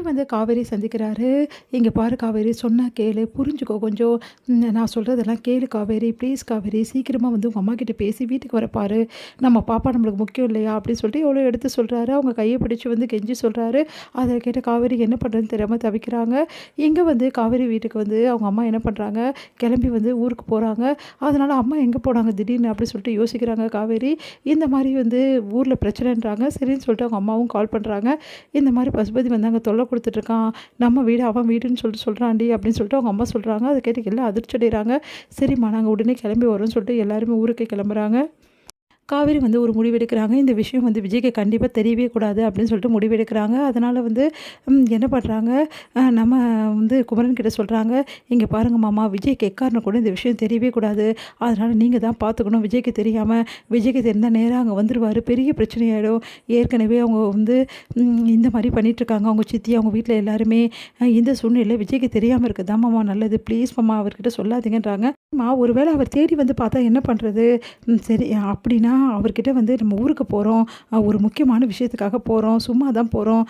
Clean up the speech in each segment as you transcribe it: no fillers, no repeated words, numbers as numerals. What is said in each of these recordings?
வந்து காவேரி சந்திக்கிறாரு. "இங்க பாரு காவேரி, சொன்னா கேளு, புரிஞ்சுக்கோ கொஞ்சம். நான் சொல்றதெல்லாம் கேளு காவேரி, ப்ளீஸ் காவேரி, சீக்கிரமா வந்து உங்க அம்மாகிட்ட பேசி வீட்டுக்கு வர பாரு. நம்ம பாப்பா நம்மளுக்கு முக்கியம் இல்லையா?" அப்படின்னு சொல்லிட்டு எவ்வளோ எடுத்து சொல்றாரு. அவங்க கைய பிடிச்சு வந்து கெஞ்சி சொல்றாரு. அத கேட்ட காவேரி என்ன பண்றதுன்னு தெரியாம தவிக்கிறாங்க. இங்க வந்து காவேரி வீட்டுக்கு வந்து அவங்க அம்மா என்ன பண்றாங்க, கிளம்பி வந்து ஊருக்கு போறாங்க. அதனால அம்மா எங்க போனாங்க திடீர்னு அப்படின்னு சொல்லிட்டு யோசிக்கிறாங்க காவேரி. இந்த மாரி வந்து ஊர்ல பிரச்சனைன்றாங்க. சரின்னு சொல்லிட்டு அவங்க அம்மாவும் கால் பண்றாங்க. இந்த மாரி பசுபதி வந்து அங்க தொல்ல குடுத்துட்டுருக்கான். நம்ம வீடு அவன் வீடுன்னு சொல்லிட்டு சொல்றான்டி அப்படின்னு சொல்லிட்டு அவங்க அம்மா சொல்றாங்க. அத கேட்டு எல்லாம் அதிர்ச்சி அடையறாங்க. சரிம்மா நாங்க உடனே கிளம்பி வரோம்ன்னு சொல்லிட்டு எல்லாருமே ஊருக்கே கிளம்புறாங்க. காவேரி வந்து ஒரு முடிவெடுக்கிறாங்க. இந்த விஷயம் வந்து விஜய்க்கு கண்டிப்பா தெரியவே கூடாது அப்படின்னு சொல்லிட்டு முடிவெடுக்கிறாங்க. அதனால வந்து என்ன பண்றாங்க, நம்ம வந்து குமரன் கிட்ட சொல்றாங்க, "இங்க பாருங்க மாமா, விஜய்க்கு எக்காரணம் கூட இந்த விஷயம் தெரியவே கூடாது. அதனால நீங்க தான் பார்த்துக்கணும். விஜய்க்கு தெரியாம, விஜய்க்கு தெரிந்தா நேரா அங்க வந்துருவாரு. பெரிய பிரச்சனையாயிடும். ஏற்கனவே அவங்க வந்து இந்த மாரி பண்ணிட்டுருக்காங்க. அவங்க சித்தி, அவங்க வீட்ல எல்லாருமே. இந்த சூழ்நிலையில விஜய்க்கு தெரியாம இருக்கிறது தான் மாமா நல்லது. ப்ளீஸ் மாமா அவர்கிட்ட சொல்லாதீங்கன்றாங்க." "மா ஒருவேளை அவர் தேடி வந்து பார்த்தா என்ன பண்றது? சரி அப்படின்னா அவர்கிட்ட வந்து நம்ம ஊருக்கு போறோம். ஒரு முக்கியமான விஷயத்துக்காக போறோம். சும்மா தான் போறோம்.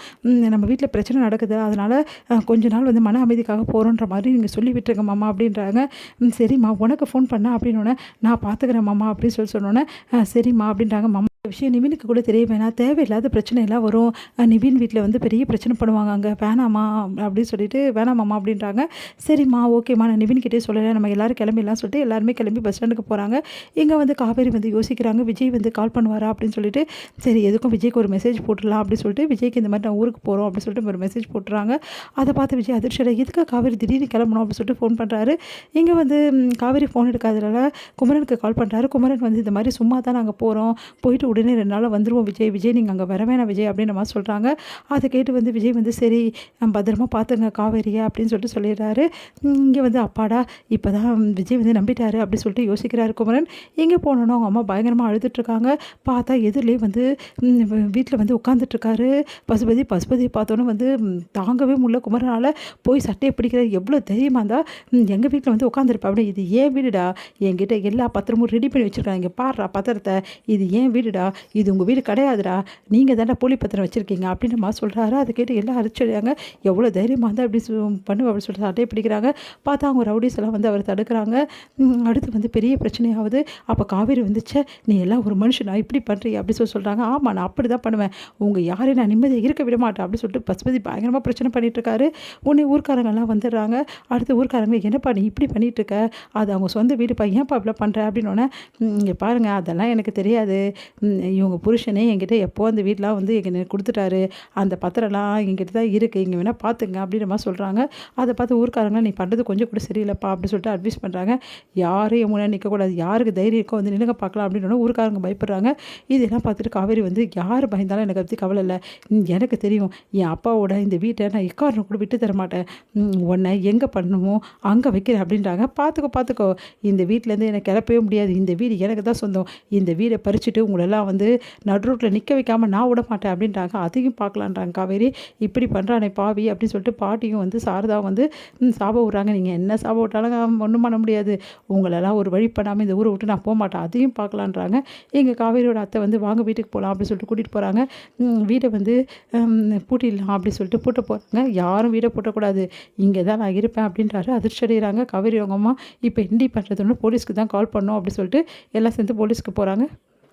நம்ம வீட்ல பிரச்சனை நடக்குது. அதனால கொஞ்ச நாள் வந்து மன அமைதிக்காக போறோன்ற மாரி நீங்க சொல்லி விட்டுருங்க மாமா" அப்படின்றாங்க. சரிம்மா உனக்கு ஃபோன் பண்ணா அப்படின்னோனே, "நான் பார்த்துக்கிறேன் மாமா" அப்படின்னு சொன்னோனே, சரிம்மா அப்படின்றாங்க. மாமா இந்த விஷயம் நிவினுக்கு கூட தெரிய வேணாம். தேவையில்லாத பிரச்சனைலாம் வரும். நிவின் வீட்ல வந்து பெரிய பிரச்சனை பண்ணுவாங்க அங்க. வேணாம்மா அப்படின்னு சொல்லிட்டு, "வேணாம் மாமா" அப்படின்றாங்க. சரிம்மா ஓகேம்மா நான் நிவின் கிட்டயே சொல்லல. நம்ம எல்லாரும் கிளம்பிடலாம்னு சொல்லிட்டு எல்லாருமே கிளம்பி பஸ் ஸ்டாண்டுக்கு போறாங்க. இங்க வந்து காவேரி வந்து யோசிக்கிறாங்க. விஜய் வந்து கால் பண்ணுவாரா அப்படின்னு சொல்லிட்டு, சரி எதுக்கும் விஜய்க்கு ஒரு மெசேஜ் போட்டுடலாம் அப்படின்னு சொல்லிட்டு, விஜய்க்கு இந்த மாரி நான் ஊருக்கு போறோம் அப்படின்னு சொல்லிட்டு ஒரு மெசேஜ் போட்டுறாங்க. அத பார்த்து விஜய் அதிர்ச்சியட எதுக்கு காவேரி திடீர்னு கிளம்பணும் அப்படின்னு சொல்லிட்டு ஃபோன் பண்றாரு. இங்க வந்து காவேரி ஃபோன் எடுக்காதனால குமரனுக்கு கால் பண்றாரு. குமரன் வந்து இந்த மாரி சும்மா தான் நாங்க போறோம். போயிட்டு உடனே 2 நாள்ல வந்துருவோம் விஜய். விஜய் நீங்க அங்க வர வேணாம் விஜய் அப்படின்ற மாரி சொல்றாங்க. அத கேட்டு வந்து விஜய் வந்து சரி பத்திரமா பார்த்துங்க காவேரிய அப்படின்னு சொல்லிட்டு சொல்லிடுறாரு. இங்க வந்து அப்பாடா இப்பதான் விஜய் வந்து நம்பிட்டாரு அப்படின்னு சொல்லிட்டு யோசிக்கிறாரு குமரன். எங்கே போனோன்னா அவங்க அம்மா பயங்கரமா அழுதுட்டுருக்காங்க. பார்த்தா எதிர்லயே வந்து வீட்ல வந்து உட்காந்துட்ருக்காரு பசுபதி. பசுபதிய பார்த்தோன்னே வந்து தாங்கவே முடியல குமரனால. போய் சட்டைய பிடிக்கிறாரு. எவ்வளோ தைரியமா இருந்தா எங்க வீட்ல வந்து உட்காந்துருப்ப அப்படி. இது ஏன் வீடுடா, என்கிட்ட எல்லா பத்திரமும் ரெடி பண்ணி வச்சிருக்காங்க. இங்க பாருடா பத்திரத்த, இது ஏன் வீடுடா, இது உங்க வீடு கிடையாதுடா, நீங்க தான்டா போலி பத்திரம் வச்சிருக்கீங்க அப்படின்ற மாதிரி சொல்றாரு. அதை கேட்டு எல்லாம் அரிச்சடையாங்க. எவ்வளோ தைரியமா இருந்தா அப்படி பண்ணுவ அப்படின்னு சொல்லிட்டு சட்டையை பிடிக்கிறாங்க. பார்த்தா அவங்க ரவுடிஸ் எல்லாம் வந்து அவர் தடுக்கிறாங்க. அடுத்து வந்து பெரிய பிரச்சனையாவது. அப்போ காவேரி வந்துச்சே, நீ எல்லாம் ஒரு மனுஷனா இப்படி பண்ணுறீ அப்படி சொல்கிறாங்க. ஆமாம் நான் அப்படி தான் பண்ணுவேன், உங்கள் யாரையும் நான் நிம்மதியாக இருக்க விட மாட்டேன் அப்படின்னு சொல்லிட்டு பசுபதி பயங்கரமாக பிரச்சனை பண்ணிட்டு இருக்காரு. உடனே ஊர்க்காரங்கெல்லாம் வந்துடுறாங்க. அடுத்து ஊர்க்காரங்க என்னப்பா நீ இப்படி பண்ணிட்டு இருக்க, அது அவங்க சொந்த வீடுப்பா, ஏன்ப்பா இப்படி பண்ணுற அப்படின்னோடனே, இங்கே பாருங்கள் அதெல்லாம் எனக்கு தெரியாது. இவங்க புருஷனே என்கிட்ட எப்போ அந்த வீடெலாம் வந்து எங்க கொடுத்துட்டாரு, அந்த பத்திரம்லாம் என்கிட்ட தான் இருக்குது, இங்கே வேணால் பார்த்துங்க அப்படின்ற மாதிரி சொல்கிறாங்க. அதை பார்த்து ஊர்க்காரங்க நீ பண்ணுறது கொஞ்சம் கூட சரியில்லைப்பா அப்படின்னு சொல்லிட்டு அட்வைஸ் பண்ணுறாங்க. யாரும் என் முன்னாடி நிற்கக்கூடாது, யாருக்கு தைரியம் இருக்கோ வந்து நில்லுங்க பார்க்கலாம் அப்படின்னு ஊர்க்காரங்க பயப்படுறாங்க. இதெல்லாம் பார்த்துட்டு காவேரி வந்து யார் பயந்தாலும் எனக்கு பற்றி கவலை இல்லை, எனக்கு தெரியும் என் அப்பாவோட இந்த வீட்டை நான் எக்காரணம் கூட விட்டு தர மாட்டேன், உன்னை எங்கே பண்ணணுமோ அங்கே வைக்கிறேன் அப்படின்றாங்க. பார்த்துக்கோ இந்த வீட்டிலேருந்து எனக்கு கிளப்பவே முடியாது, இந்த வீடு எனக்கு தான் சொந்தம், இந்த வீடை பறிச்சுட்டு உங்களெல்லாம் வந்து நடு ரோட்டில் நிற்க வைக்காமல் நான் விட மாட்டேன் அப்படின்றாங்க. அதையும் பார்க்கலான்றாங்க காவேரி. இப்படி பண்ணுறானே பாவி அப்படின்னு சொல்லிட்டு பாட்டியும் வந்து சாரதா வந்து சாபம் விட்றாங்க. நீங்கள் என்ன சாபம் விட்டாலும் ஒன்றும் பண்ண முடியாது, உங்களெல்லாம் ஒரு வழி பண்ணாமல் இந்த ஊரை விட்டு நான் போக மாட்டேன், அதையும் பார்க்கலான்றாங்க. எங்கள் காவேரியோட அத்தை வந்து வாங்க வீட்டுக்கு போகலாம் அப்படின்னு சொல்லிட்டு கூட்டிகிட்டு போகிறாங்க. வீடை வந்து பூட்டிடலாம் அப்படின்னு சொல்லிட்டு பூட்ட போகிறாங்க. யாரும் வீடை பூட்டக்கூடாது, இங்கே தான் நான் இருப்பேன் அப்படின்றாரு. அதிர்ச்சி அடைகிறாங்க காவேரி அவங்க அம்மா. இப்போ என்ன பண்ணுறதுன்னு போலீஸ்க்கு தான் கால் பண்ணோம் அப்படின்னு சொல்லிட்டு எல்லாம் சேர்ந்து போலீஸ்க்கு போகிறாங்க.